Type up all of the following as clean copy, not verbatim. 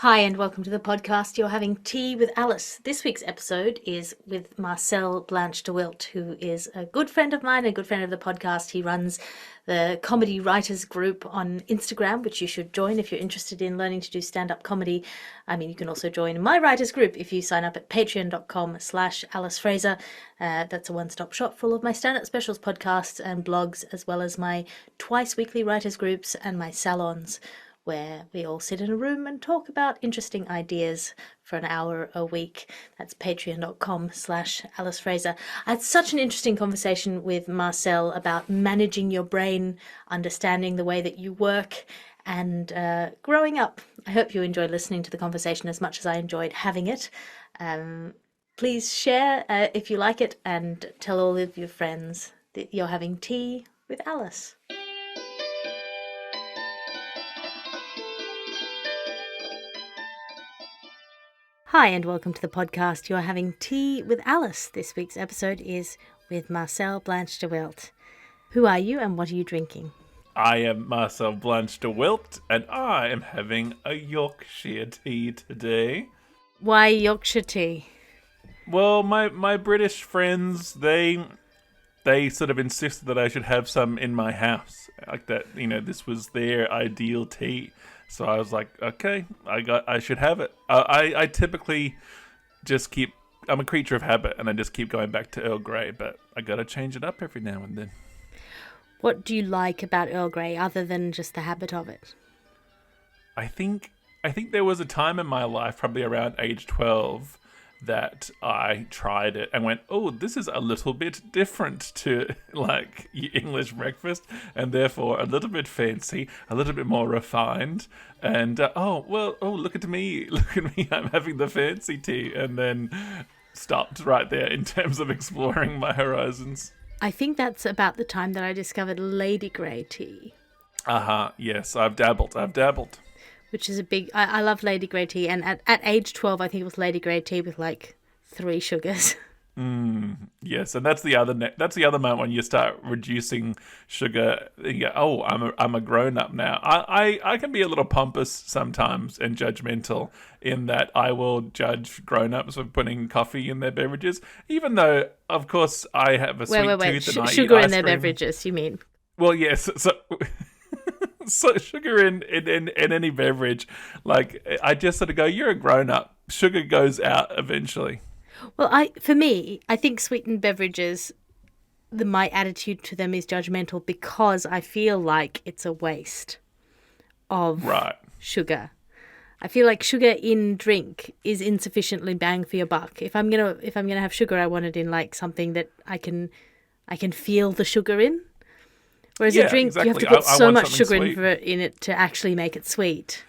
Hi, and welcome to the podcast. You're having tea with Alice. This week's episode is with Marcel Blanch De Wilt, who is a good friend of mine, a good friend of the podcast. He runs the comedy writers group on Instagram, which you should join if you're interested in learning to do stand-up comedy. I mean, you can also join my writers group if you sign up at patreon.com/Alice Fraser. That's a one-stop shop full of my stand-up specials, podcasts, and blogs, as well as my twice-weekly writers groups and my salons, where we all sit in a room and talk about interesting ideas for an hour a week. That's patreon.com/Alice Fraser. I had such an interesting conversation with Marcel about managing your brain, understanding the way that you work, and growing up. I hope you enjoyed listening to the conversation as much as I enjoyed having it. Please share if you like it, and tell all of your friends that you're having tea with Alice. Hi, and welcome to the podcast. You're having tea with Alice. This week's episode is with Marcel Blanch De Wilt. Who are you and what are you drinking? I am Marcel Blanch De Wilt, and I am having a Yorkshire tea today. Why Yorkshire tea? Well, my British friends, they sort of insisted that I should have some in my house. Like that, this was their ideal tea. So I was like, okay, I should have it. I typically just I'm a creature of habit, and I just keep going back to Earl Grey, but I gotta change it up every now and then. What do you like about Earl Grey other than just the habit of it? I think there was a time in my life, probably around age 12, that I tried it and went, oh, this is a little bit different to like English breakfast, and therefore a little bit fancy, a little bit more refined, and look at me, I'm having the fancy tea, and then stopped right there in terms of exploring my horizons. I think that's about the time that I discovered Lady Grey tea. Yes, I've dabbled. Which is a big... I love Lady Grey tea, and at age 12, I think it was Lady Grey tea with like 3 sugars. Yes, and that's the other moment when you start reducing sugar. You go, oh, I'm a grown up now. I can be a little pompous sometimes and judgmental in that I will judge grown ups for putting coffee in their beverages, even though of course I have a sweet tooth and I sugar eat in their ice cream. Beverages, you mean? Well, yes. So sugar in any beverage, like I just sort of go, you're a grown up. Sugar goes out eventually. Well, I think sweetened beverages, my attitude to them is judgmental because I feel like it's a waste of sugar. I feel like sugar in drink is insufficiently bang for your buck. If I'm gonna have sugar, I want it in like something that I can feel the sugar in. Whereas a drink, exactly. You have to put so much sugar in it to actually make it sweet.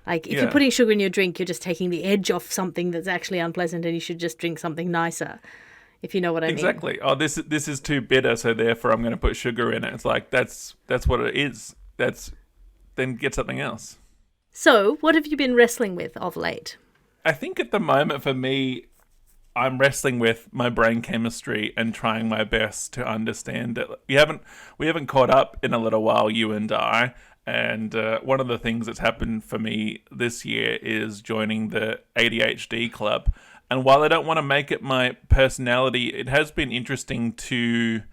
Like, if you're putting sugar in your drink, you're just taking the edge off something that's actually unpleasant, and you should just drink something nicer, if you know what I mean. Exactly. Oh, this is too bitter, so therefore I'm going to put sugar in it. It's like, that's what it is. Then get something else. So, what have you been wrestling with of late? I think at the moment for me, I'm wrestling with my brain chemistry and trying my best to understand it. We haven't caught up in a little while, you and I. And one of the things that's happened for me this year is joining the ADHD club. And while I don't want to make it my personality, it has been interesting to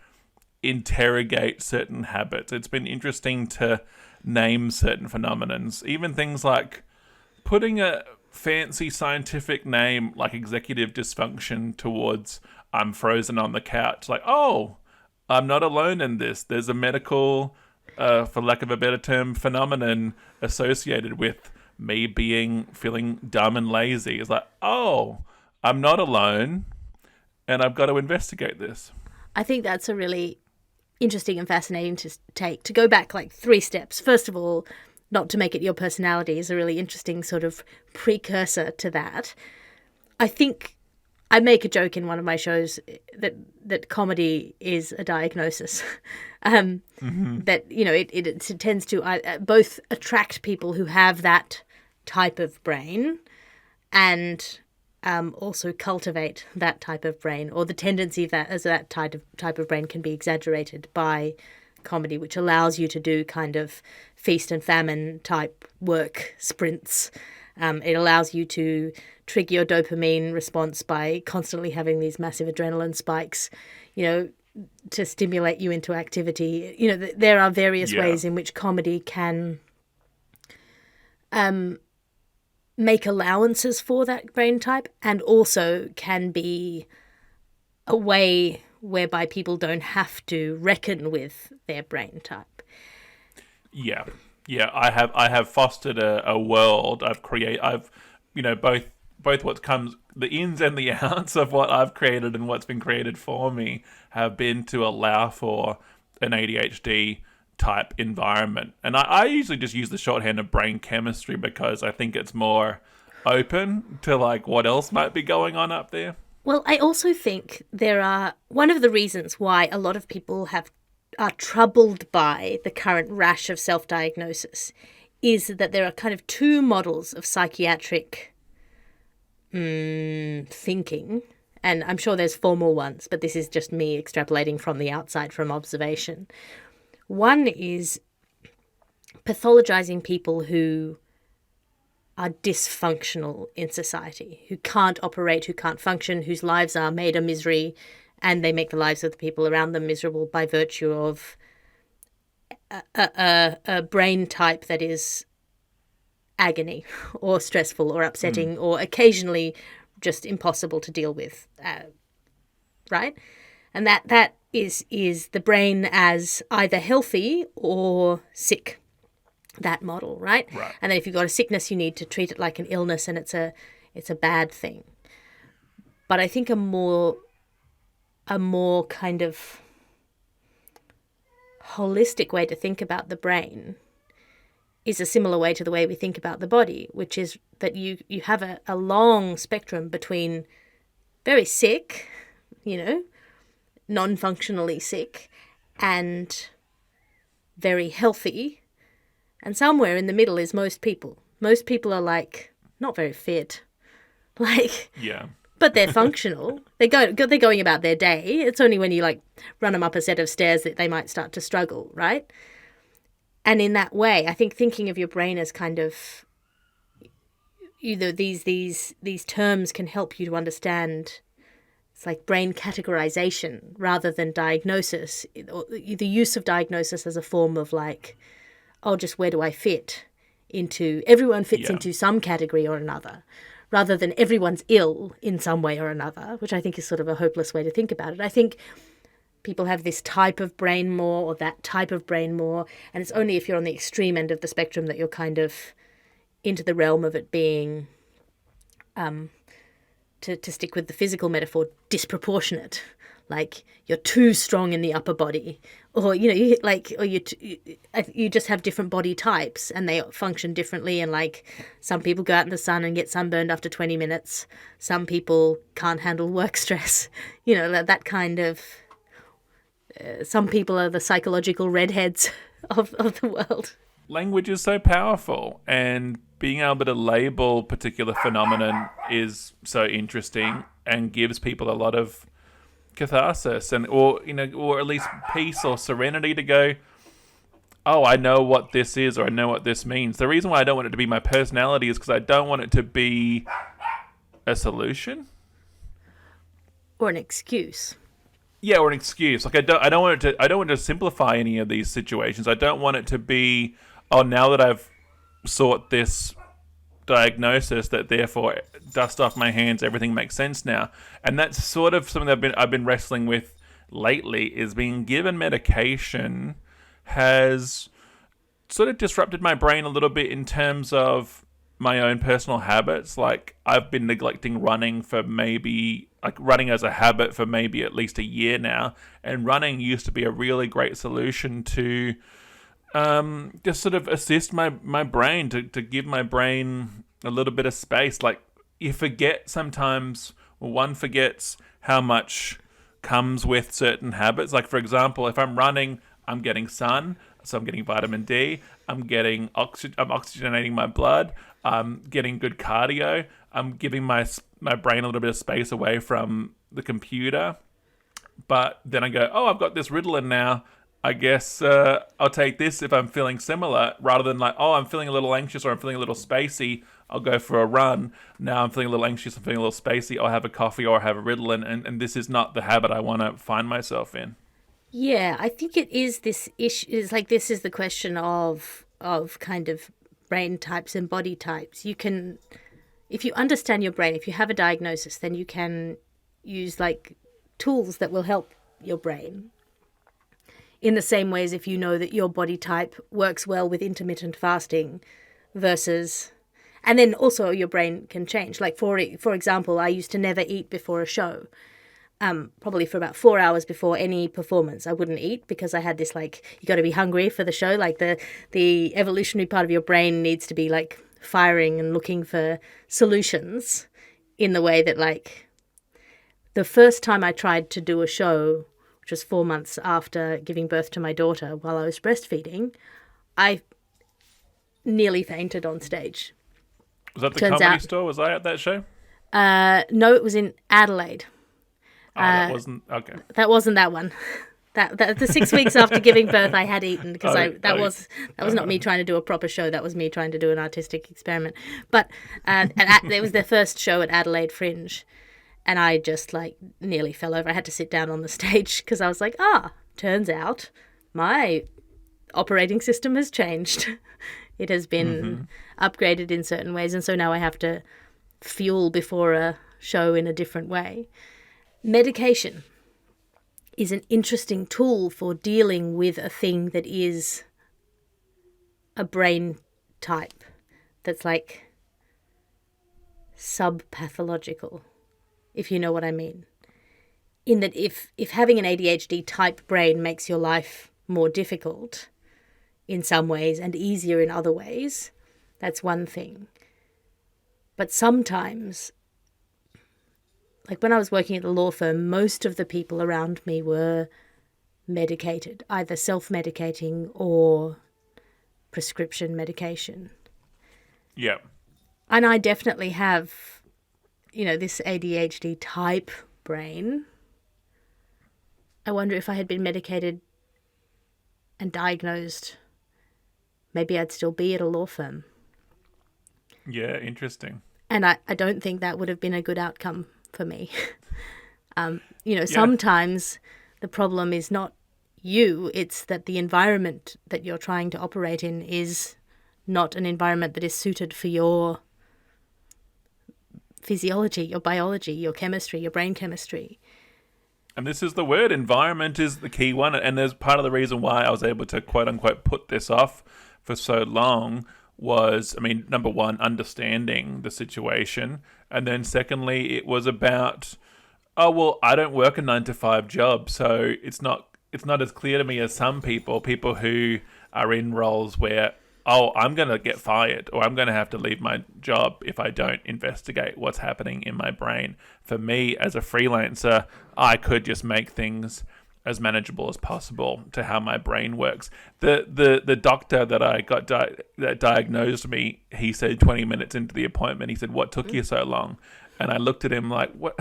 interrogate certain habits. It's been interesting to name certain phenomenons. Even things like putting a fancy scientific name like executive dysfunction towards I'm frozen on the couch. Like, oh, I'm not alone in this. There's a medical, for lack of a better term, phenomenon associated with me feeling dumb and lazy. It's like, oh, I'm not alone, and I've got to investigate this. I think that's a really interesting and fascinating to go back like 3 steps. First of all, not to make it your personality is a really interesting sort of precursor to that. I think I make a joke in one of my shows that comedy is a diagnosis. That, it tends to both attract people who have that type of brain and also cultivate that type of brain, or the tendency that type of brain can be exaggerated by comedy, which allows you to do kind of feast and famine type work sprints It allows you to trigger your dopamine response by constantly having these massive adrenaline spikes, to stimulate you into activity. There are various ways in which comedy can make allowances for that brain type, and also can be a way whereby people don't have to reckon with their brain type. Yeah. I have fostered a world. I've both what comes, the ins and the outs of what I've created and what's been created for me have been to allow for an ADHD type environment. And I usually just use the shorthand of brain chemistry because I think it's more open to like what else might be going on up there. Well, I also think one of the reasons why a lot of people are troubled by the current rash of self-diagnosis is that there are kind of two models of psychiatric thinking, and I'm sure there's four more ones, but this is just me extrapolating from the outside from observation. One is pathologizing people who are dysfunctional in society, who can't operate, who can't function, whose lives are made a misery, and they make the lives of the people around them miserable by virtue of a brain type that is agony or stressful or upsetting or occasionally just impossible to deal with, right? And that is the brain as either healthy or sick, that model, right? And then if you've got a sickness, you need to treat it like an illness, and it's a bad thing. But I think a more kind of holistic way to think about the brain is a similar way to the way we think about the body, which is that you have a long spectrum between very sick, non-functionally sick, and very healthy. And somewhere in the middle is most people. Most people are like not very fit, but they're functional. They're going about their day. It's only when you like run them up a set of stairs that they might start to struggle, right? And in that way, I think thinking of your brain as kind of these terms can help you to understand. It's like brain categorization rather than diagnosis. The use of diagnosis as a form of like, just where do I fit into? Everyone fits into some category or another, rather than everyone's ill in some way or another, which I think is sort of a hopeless way to think about it. I think people have this type of brain more or that type of brain more, and it's only if you're on the extreme end of the spectrum that you're kind of into the realm of it being, to stick with the physical metaphor, disproportionate. Like you're too strong in the upper body, or you just have different body types and they function differently. And like some people go out in the sun and get sunburned after 20 minutes. Some people can't handle work stress. That kind of. Some people are the psychological redheads of the world. Language is so powerful, and being able to label particular phenomenon is so interesting and gives people a lot of catharsis or at least peace or serenity to go, oh, I know what this is, or I know what this means. The reason why I don't want it to be my personality is because I don't want it to be a solution or an excuse. Yeah, or an excuse. Like I don't want to simplify any of these situations. I don't want it to be, oh, now that I've sought this diagnosis, that therefore dust off my hands, everything makes sense now. And that's sort of something that I've been wrestling with lately, is being given medication has sort of disrupted my brain a little bit in terms of my own personal habits. Like I've been neglecting running for running as a habit for maybe at least a year now. And running used to be a really great solution to just sort of assist my brain, to give my brain a little bit of space. Like you forget sometimes, one forgets how much comes with certain habits. Like for example, if I'm running, I'm getting sun, so I'm getting vitamin D, I'm oxygenating my blood, I'm getting good cardio, I'm giving my brain a little bit of space away from the computer. But then I go, oh, I've got this Ritalin now, I guess I'll take this if I'm feeling similar, rather than like, oh, I'm feeling a little anxious or I'm feeling a little spacey. I'll go for a run. Now I'm feeling a little anxious. I'm feeling a little spacey. I'll have a coffee or have a Ritalin, and this is not the habit I want to find myself in. Yeah, I think it is this issue. Is like this is the question of kind of brain types and body types. You can, if you understand your brain, if you have a diagnosis, then you can use like tools that will help your brain. In the same way as if you know that your body type works well with intermittent fasting versus, and then also your brain can change. Like for example, I used to never eat before a show. Probably for about 4 hours before any performance, I wouldn't eat because I had this like, you got to be hungry for the show. Like the evolutionary part of your brain needs to be like firing and looking for solutions in the way that like the first time I tried to do a show, which was 4 months after giving birth to my daughter while I was breastfeeding, I nearly fainted on stage. Was that the Comedy Store? Was I at that show? No, it was in Adelaide. Oh, that wasn't okay. That wasn't that one. That the 6 weeks after giving birth, I had eaten because that was not me trying to do a proper show. That was me trying to do an artistic experiment. But it was their first show at Adelaide Fringe, and I just like nearly fell over. I had to sit down on the stage because I was like, turns out my operating system has changed. It has been upgraded in certain ways, and so now I have to fuel before a show in a different way. Medication is an interesting tool for dealing with a thing that is a brain type that's like subpathological, if you know what I mean. In that if having an ADHD type brain makes your life more difficult in some ways and easier in other ways, that's one thing. But sometimes, like when I was working at the law firm, most of the people around me were medicated, either self-medicating or prescription medication. Yeah. And I definitely have, this ADHD type brain. I wonder if I had been medicated and diagnosed, maybe I'd still be at a law firm. Yeah, interesting. And I don't think that would have been a good outcome for me. Sometimes the problem is not you, it's that the environment that you're trying to operate in is not an environment that is suited for your physiology, your biology, your chemistry, your brain chemistry. And this is the word, environment is the key one. And there's part of the reason why I was able to quote unquote put this off for so long was, number one, understanding the situation. And then secondly, it was about, I don't work a 9-to-5 job. So it's not as clear to me as some people who are in roles where, I'm going to get fired or I'm going to have to leave my job if I don't investigate what's happening in my brain. For me, as a freelancer, I could just make things as manageable as possible to how my brain works. The doctor that I got that diagnosed me, he said 20 minutes into the appointment, he said, "What took you so long?" And I looked at him like, "What?"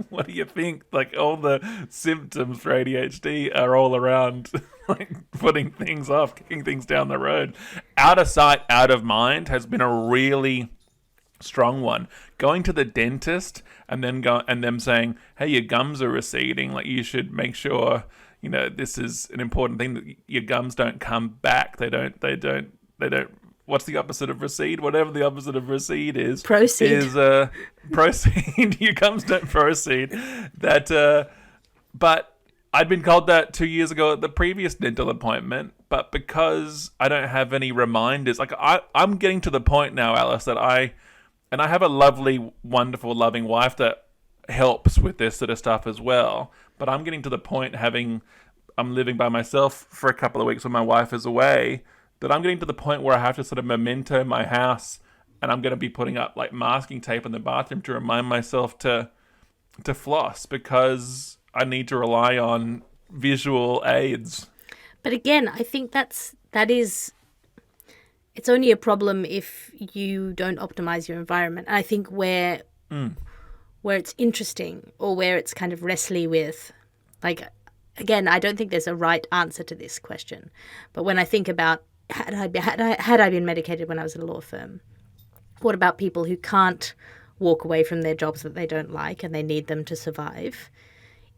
What do you think? Like, all the symptoms for ADHD are all around like putting things off, kicking things down the road. Out of sight, out of mind has been a really strong one. Going to the dentist and then them saying, "Hey, your gums are receding. Like, you should make sure, this is an important thing, that your gums don't come back. They don't what's the opposite of recede? Whatever the opposite of recede is. Proceed. Is proceed. Your gums don't proceed. But I'd been called that 2 years ago at the previous dental appointment. But because I don't have any reminders, like I'm getting to the point now, Alice, that I have a lovely, wonderful, loving wife that helps with this sort of stuff as well. But I'm getting to the point, I'm living by myself for a couple of weeks when my wife is away, that I'm getting to the point where I have to sort of memento my house, and I'm going to be putting up like masking tape in the bathroom to remind myself to floss, because I need to rely on visual aids. But again, I think it's only a problem if you don't optimize your environment. And I think where it's interesting, or where it's kind of wrestly with, like, again, I don't think there's a right answer to this question. But when I think about had I been medicated when I was at a law firm, what about people who can't walk away from their jobs that they don't like and they need them to survive?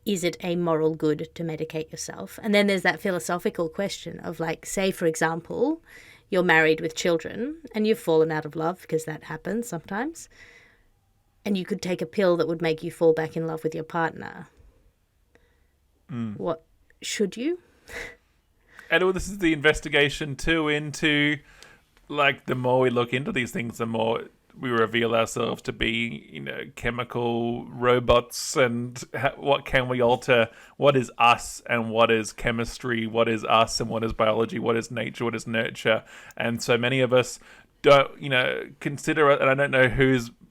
Is it a moral good to medicate yourself? And then there's that philosophical question of, like, say, for example, you're married with children and you've fallen out of love, because that happens sometimes, and you could take a pill that would make you fall back in love with your partner. What should you? And this is the investigation too into, like, the more we look into these things, the more we reveal ourselves to be, chemical robots. And what can we alter? What is us and what is chemistry? What is us and what is biology? What is nature? What is nurture? And so many of us don't, consider it. And I don't know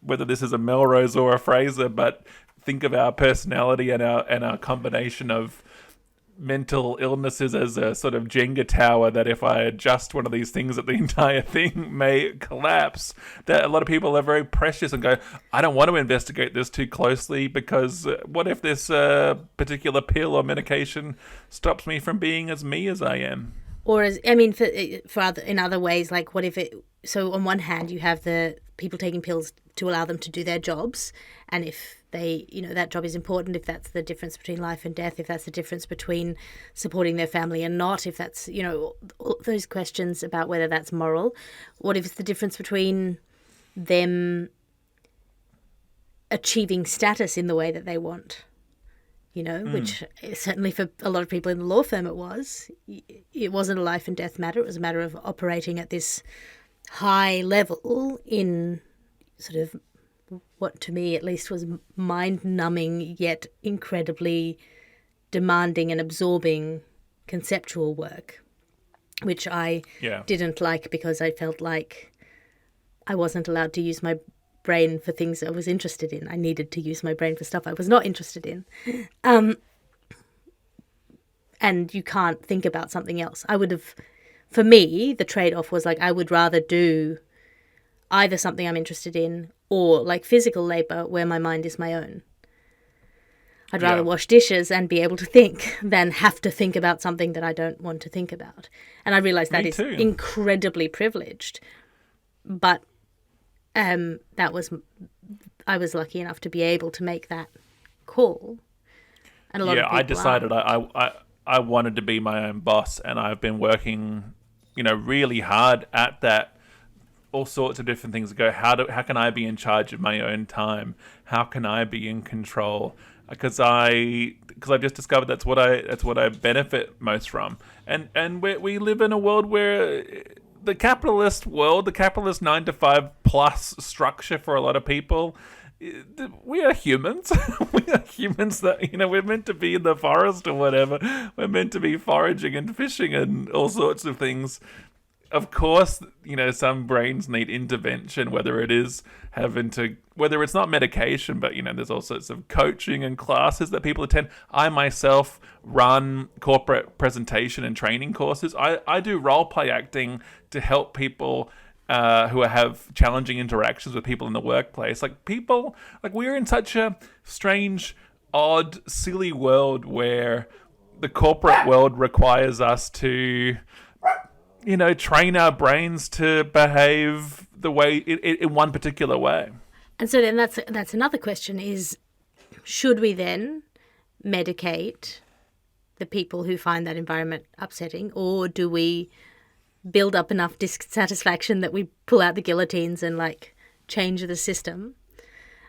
whether this is a Melrose or a Fraser, but think of our personality and our combination of mental illnesses as a sort of Jenga tower, that if I adjust one of these things that the entire thing may collapse. That a lot of people are very precious and go, I don't want to investigate this too closely, because what if this particular pill or medication stops me from being as me as I am? Or in other ways, like, what if it? So on one hand, you have the people taking pills to allow them to do their jobs, and if they, that job is important, if that's the difference between life and death, if that's the difference between supporting their family and not, if that's, all those questions about whether that's moral. What if it's the difference between them achieving status in the way that they want? Which certainly for a lot of people in the law firm it was. It wasn't a life and death matter. It was a matter of operating at this high level in sort of what to me at least was mind-numbing yet incredibly demanding and absorbing conceptual work, which I didn't like, because I felt like I wasn't allowed to use my brain for things I was interested in. I needed to use my brain for stuff I was not interested in. And you can't think about something else. For me, the trade-off was, like, I would rather do either something I'm interested in or, like, physical labour where my mind is my own. I'd rather wash dishes and be able to think than have to think about something that I don't want to think about. And I realise that is incredibly privileged. But I was lucky enough to be able to make that call. And a lot of people I decided I wanted to be my own boss, and I've been working, really hard at that. All sorts of different things go. How can I be in charge of my own time? How can I be in control? Because I've just discovered that's what I benefit most from. And we live in a world where the capitalist 9-to-5 plus structure for a lot of people. We are humans. We are humans that, we're meant to be in the forest or whatever. We're meant to be foraging and fishing and all sorts of things. Of course, some brains need intervention, whether it's not medication, but, there's all sorts of coaching and classes that people attend. I myself run corporate presentation and training courses. I do role-play acting to help people who have challenging interactions with people in the workplace. We're in such a strange, odd, silly world where the corporate world requires us to train our brains to behave the way in one particular way. And so then that's another question is, should we then medicate the people who find that environment upsetting, or do we build up enough dissatisfaction that we pull out the guillotines and, like, change the system?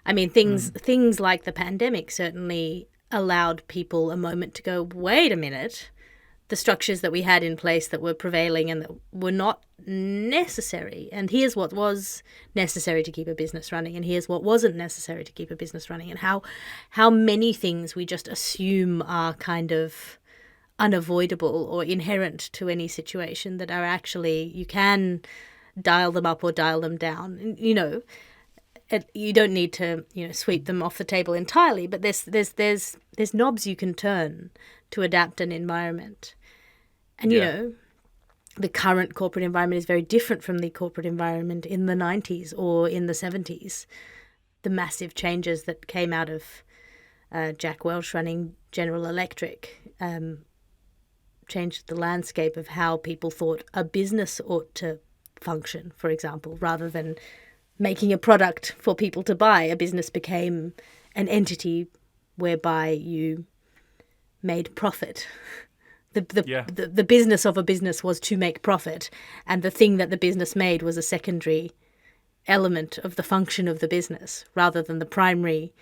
I mean, things like the pandemic certainly allowed people a moment to go, wait a minute, the structures that we had in place that were prevailing and that were not necessary. And here's what was necessary to keep a business running, and here's what wasn't necessary to keep a business running, and how many things we just assume are kind of unavoidable or inherent to any situation that are actually, you can dial them up or dial them down. You don't need to, sweep them off the table entirely, but there's knobs you can turn to adapt an environment. And, the current corporate environment is very different from the corporate environment in the 90s or in the 70s. The massive changes that came out of Jack Welch running General Electric, changed the landscape of how people thought a business ought to function, for example. Rather than making a product for people to buy, a business became an entity whereby you made profit. The business of a business was to make profit, and the thing that the business made was a secondary element of the function of the business rather than the primary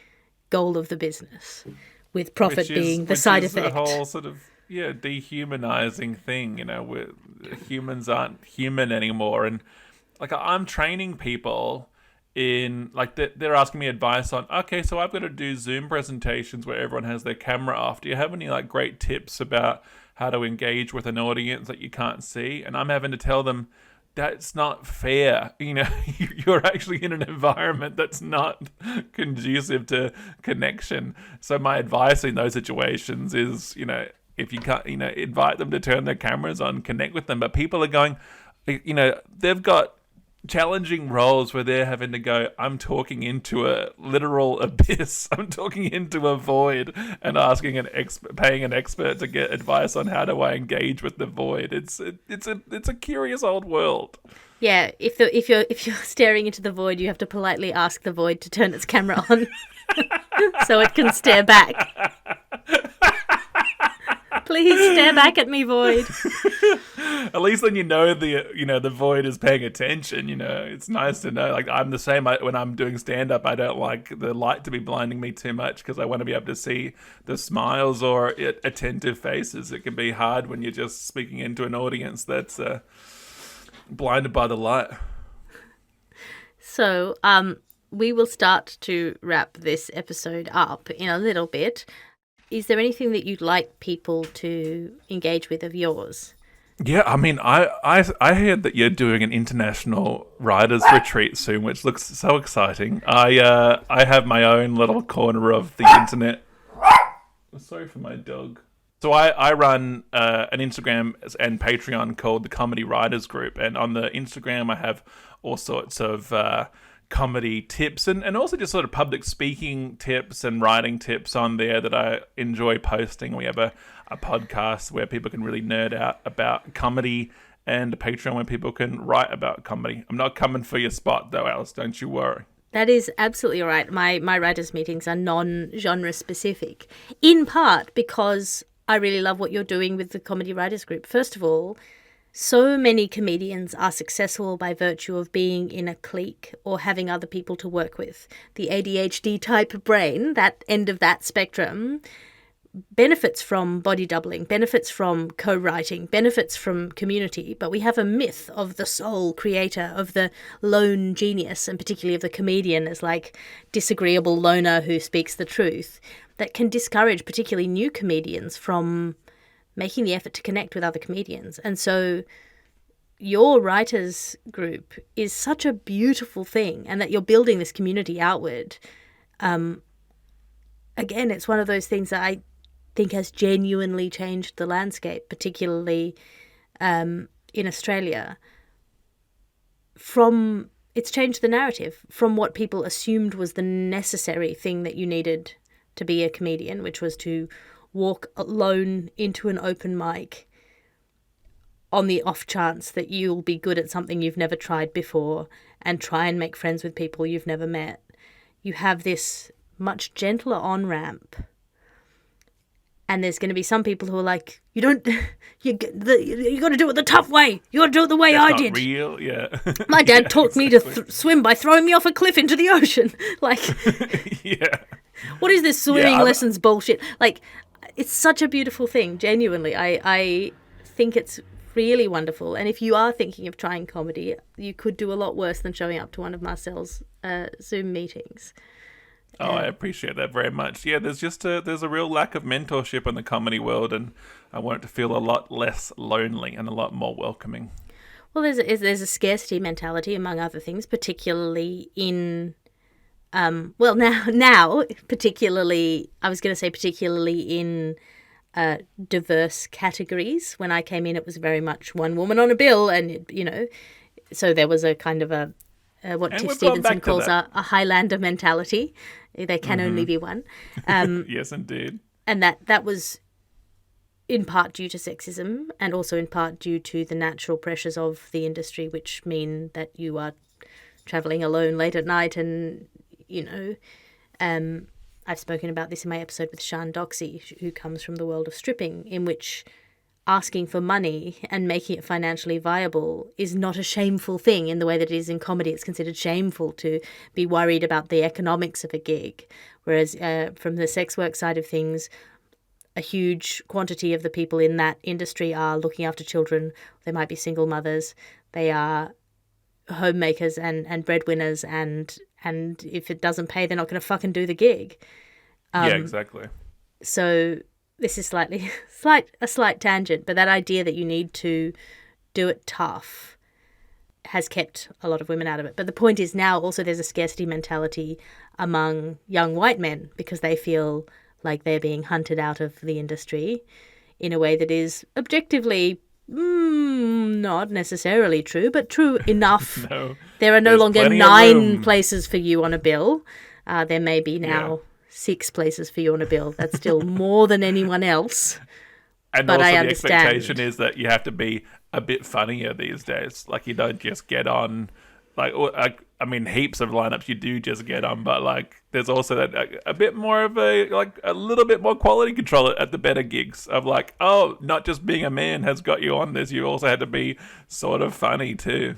goal of the business, with profit being the side effect. The whole sort of dehumanizing thing, where humans aren't human anymore. And like, I'm training people in, like, they're asking me advice on, okay, so I've got to do Zoom presentations where everyone has their camera off. Do you have any like great tips about how to engage with an audience that you can't see? And I'm having to tell them that's not fair. You're actually in an environment that's not conducive to connection. So my advice in those situations is, if you can't, invite them to turn their cameras on, connect with them. But people are going, they've got challenging roles where they're having to go, I'm talking into a literal abyss. I'm talking into a void and asking paying an expert to get advice on how do I engage with the void. It's a curious old world. Yeah, if you're staring into the void, you have to politely ask the void to turn its camera on so it can stare back. Please stare back at me, void. At least then the void is paying attention. It's nice to know. Like, I'm the same. When I'm doing stand-up, I don't like the light to be blinding me too much because I want to be able to see the smiles or attentive faces. It can be hard when you're just speaking into an audience that's blinded by the light. So, we will start to wrap this episode up in a little bit. Is there anything that you'd like people to engage with of yours? Yeah, I mean, I heard that you're doing an international writers retreat soon, which looks so exciting. I have my own little corner of the internet. Sorry for my dog. So I run an Instagram and Patreon called the Comedy Writers Group, and on the Instagram I have all sorts of comedy tips and also just sort of public speaking tips and writing tips on there that I enjoy posting. We have a podcast where people can really nerd out about comedy, and a Patreon where people can write about comedy. I'm not coming for your spot though, Alice, don't you worry. That is absolutely right. My writers' meetings are non-genre specific, in part because I really love what you're doing with the Comedy Writers Group. First of all, so many comedians are successful by virtue of being in a clique or having other people to work with. The ADHD type brain, that end of that spectrum, benefits from body doubling, benefits from co-writing, benefits from community. But we have a myth of the sole creator, of the lone genius, and particularly of the comedian as like disagreeable loner who speaks the truth, that can discourage particularly new comedians from making the effort to connect with other comedians. And so your writers group is such a beautiful thing, and that you're building this community outward. Again, it's one of those things that I think has genuinely changed the landscape, particularly in Australia. It's changed the narrative from what people assumed was the necessary thing that you needed to be a comedian, which was to walk alone into an open mic on the off chance that you'll be good at something you've never tried before and try and make friends with people you've never met. You have this much gentler on-ramp, and there's going to be some people who are like, you got to do it the tough way. You got to do it the way I did. Not real, yeah. My dad taught me to swim by throwing me off a cliff into the ocean. Like, yeah. What is this swimming lessons bullshit? Like, it's such a beautiful thing, genuinely. I think it's really wonderful. And if you are thinking of trying comedy, you could do a lot worse than showing up to one of Marcel's Zoom meetings. Oh, I appreciate that very much. Yeah, there's a real lack of mentorship in the comedy world, and I want it to feel a lot less lonely and a lot more welcoming. Well, there's a scarcity mentality, among other things, particularly in now, particularly in diverse categories. When I came in, it was very much one woman on a bill, and so there was a kind of what Tiff Stevenson calls a Highlander mentality. There can only be one. Yes, indeed. And that was in part due to sexism and also in part due to the natural pressures of the industry, which mean that you are traveling alone late at night. And, I've spoken about this in my episode with Sian Doxy, who comes from the world of stripping, in which asking for money and making it financially viable is not a shameful thing in the way that it is in comedy. It's considered shameful to be worried about the economics of a gig. Whereas from the sex work side of things, a huge quantity of the people in that industry are looking after children. They might be single mothers. They are homemakers and breadwinners. And if it doesn't pay, they're not going to fucking do the gig. Yeah, exactly. So this is a slight tangent, but that idea that you need to do it tough has kept a lot of women out of it. But the point is now also there's a scarcity mentality among young white men because they feel like they're being hunted out of the industry in a way that is objectively not necessarily true, but true enough. No, there are no longer 9 places for you on a bill. There may be now 6 places for you on a bill. That's still more than anyone else. And but also I the understand. expectation is that you have to be a bit funnier these days. Like, you don't just get on, heaps of lineups you do just get on, but there's also that a bit more of a little bit more quality control at the better gigs of not just being a man has got you on this, you also had to be sort of funny too.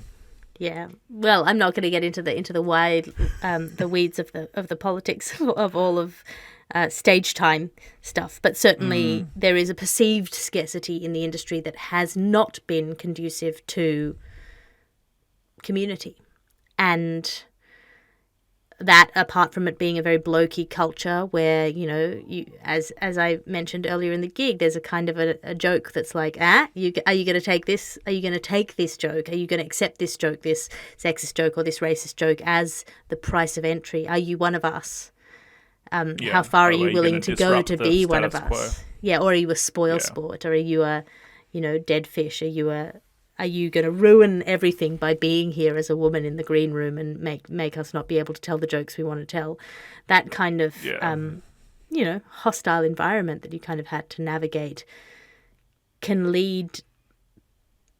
Yeah, well, I'm not going to get into the wide the weeds of the politics of all of stage time stuff, but certainly there is a perceived scarcity in the industry that has not been conducive to community. And that, apart from it being a very blokey culture where, you as I mentioned earlier in the gig, there's a kind of a joke that's like, are you going to take this? Are you going to take this joke? Are you going to accept this joke, this sexist joke or this racist joke as the price of entry? Are you one of us? How far are you willing to go to be one of us? Yeah, or are you a spoil sport? Or are you a, dead fish? Are you going to ruin everything by being here as a woman in the green room and make us not be able to tell the jokes we want to tell? That kind of, hostile environment that you kind of had to navigate can lead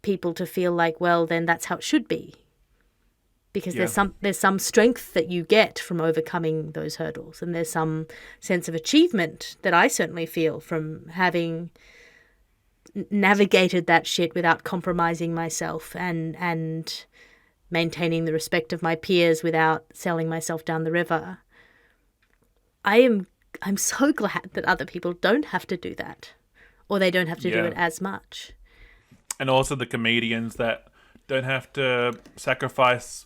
people to feel like, well, then that's how it should be. Because there's some strength that you get from overcoming those hurdles. And there's some sense of achievement that I certainly feel from having navigated that shit without compromising myself and maintaining the respect of my peers without selling myself down the river. I'm so glad that other people don't have to do that, or they don't have to do it as much. And also the comedians that don't have to sacrifice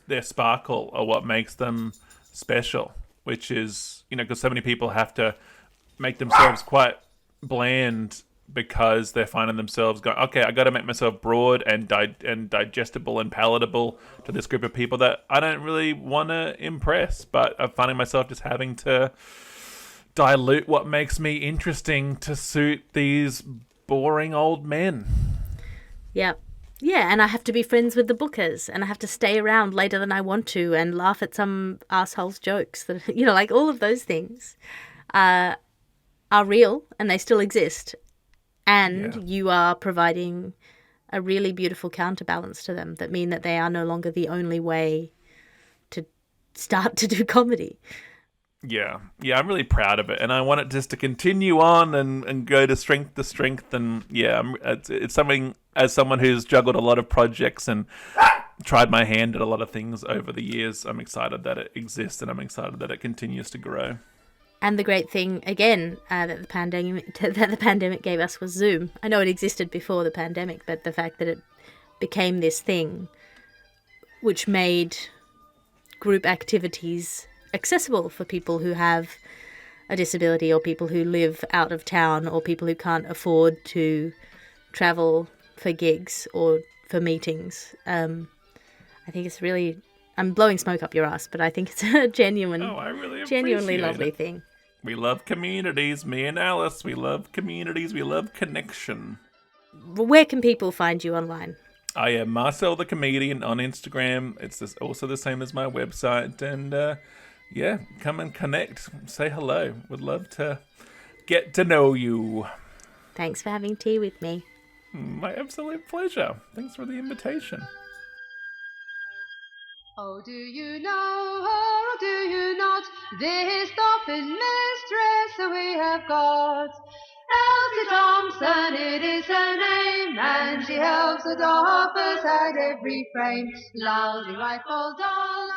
their sparkle or what makes them special, which is, because so many people have to make themselves quite bland because they're finding themselves going, okay, I got to make myself broad and digestible and palatable to this group of people that I don't really want to impress, but I'm finding myself just having to dilute what makes me interesting to suit these boring old men. Yeah. Yeah, and I have to be friends with the bookers, and I have to stay around later than I want to and laugh at some asshole's jokes. That, all of those things are real, and they still exist. And you are providing a really beautiful counterbalance to them that mean that they are no longer the only way to start to do comedy. Yeah, I'm really proud of it, and I want it just to continue on and go to strength to strength. And it's something, as someone who's juggled a lot of projects and tried my hand at a lot of things over the years, I'm excited that it exists, and I'm excited that it continues to grow. And the great thing, again, that the pandemic gave us was Zoom. I know it existed before the pandemic, but the fact that it became this thing which made group activities accessible for people who have a disability or people who live out of town or people who can't afford to travel for gigs or for meetings. I think it's really... I'm blowing smoke up your ass, but I think it's a genuinely lovely thing. We love communities, me and Alice. We love communities. We love connection. Where can people find you online? I am Marcel the Comedian on Instagram. It's also the same as my website. And come and connect. Say hello. Would love to get to know you. Thanks for having tea with me. My absolute pleasure. Thanks for the invitation. Oh, do you know her or do you not? This dolphin mistress we have got. Elsie Thompson, it is her name, and she helps the dolphins at every frame. Lousy rifle doll.